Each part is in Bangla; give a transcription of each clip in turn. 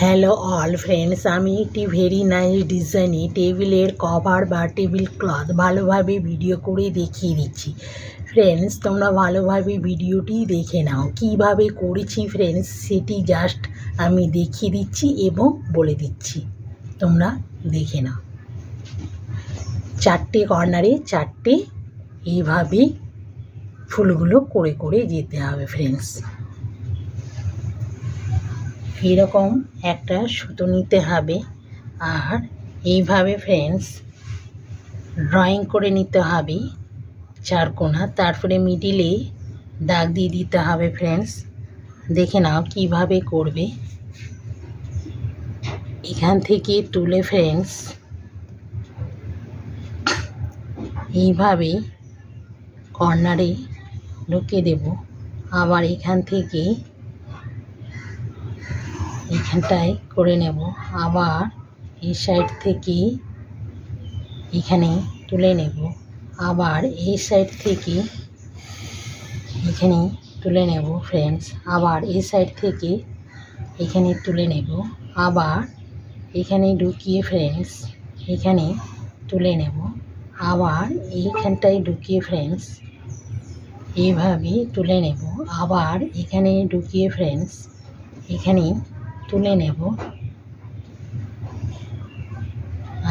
হ্যালো অল ফ্রেন্ডস, আমি একটি ভেরি নাইস ডিজাইনে টেবিলের কভার বা টেবিল ক্লথ ভালোভাবে ভিডিও করে দেখিয়ে দিচ্ছি। ফ্রেন্ডস, তোমরা ভালোভাবে ভিডিওটি দেখে নাও। কিভাবে করেছি ফ্রেন্ডস সেটি জাস্ট আমি দেখিয়ে দিচ্ছি এবং বলে দিচ্ছি, তোমরা দেখে নাও। চারটে কর্নারে চারটে এইভাবে ফুলগুলো করে করে যেতে হবে ফ্রেন্ডস। এরকম একটা সুতো নিতে হবে, আর এইভাবে ফ্রেন্ডস ড্রয়িং করে নিতে হবে চারকোনা। তারপরে মিডিলে দাগ দিয়ে দিতে হবে ফ্রেন্ডস। দেখে নাও কিভাবে করবে। এখান থেকে তুলে ফ্রেন্ডস এইভাবে কর্নারে ঢুকিয়ে দেব। আবার এখান থেকে এখানটায় করে নেব। আবার এই সাইড থেকে এখানে তুলে নেব। আবার এই সাইড থেকে এখানে তুলে নেব ফ্রেন্ডস। আবার এই সাইড থেকে এখানে তুলে নেব। আবার এখানে ঢুকিয়ে ফ্রেন্ডস এখানে তুলে নেব। আবার এইখানটায় ঢুকিয়ে ফ্রেন্ডস এইভাবে তুলে নেব। আবার এখানে ঢুকিয়ে ফ্রেন্ডস এখানে তুলে নেব।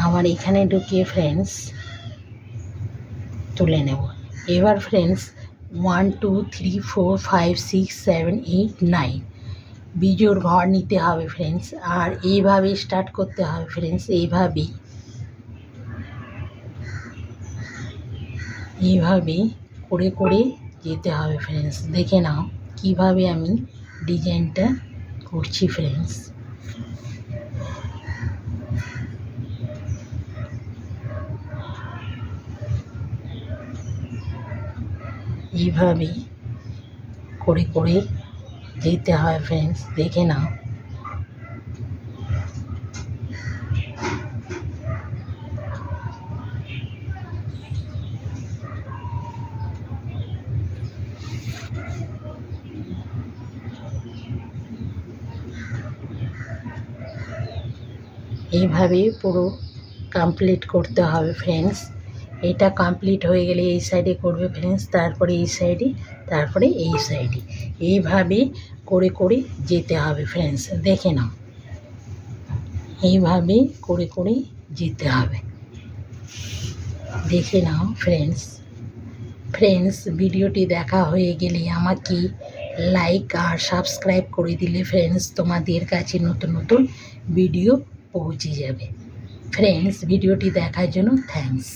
আবার এখানে ঢুকিয়ে ফ্রেন্ডস তুলে নেব। এবার ফ্রেন্ডস 1 2 3 4 5 6 7 8 9 বিজোড় ঘর নিতে হবে ফ্রেন্ডস। আর এইভাবে স্টার্ট করতে হবে ফ্রেন্ডস। এইভাবে করে করে যেতে হবে ফ্রেন্ডস। দেখে নাও কিভাবে আমি ডিজাইনটা করছি ফ্রেন্ডস। এইভাবে করে করে যেতে হয় ফ্রেন্ডস। দেখে নাও এইভাবে পুরো কমপ্লিট করতে হবে ফ্রেন্ডস। এটা কমপ্লিট হয়ে গেলে এই সাইডে করবে ফ্রেন্ডস, তারপরে এই সাইডে, তারপরে এই সাইডে। এইভাবে করে করে যেতে হবে ফ্রেন্ডস। দেখে নাও এইভাবে করে করে যেতে হবে। দেখে নাও ফ্রেন্ডস ভিডিওটি দেখা হয়ে গেলে আমাকে লাইক আর সাবস্ক্রাইব করে দিলে ফ্রেন্ডস তোমাদের কাছে নতুন নতুন ভিডিও পৌঁছে যাবে। ফ্রেন্ডস ভিডিওটি দেখার জন্য থ্যাঙ্কস।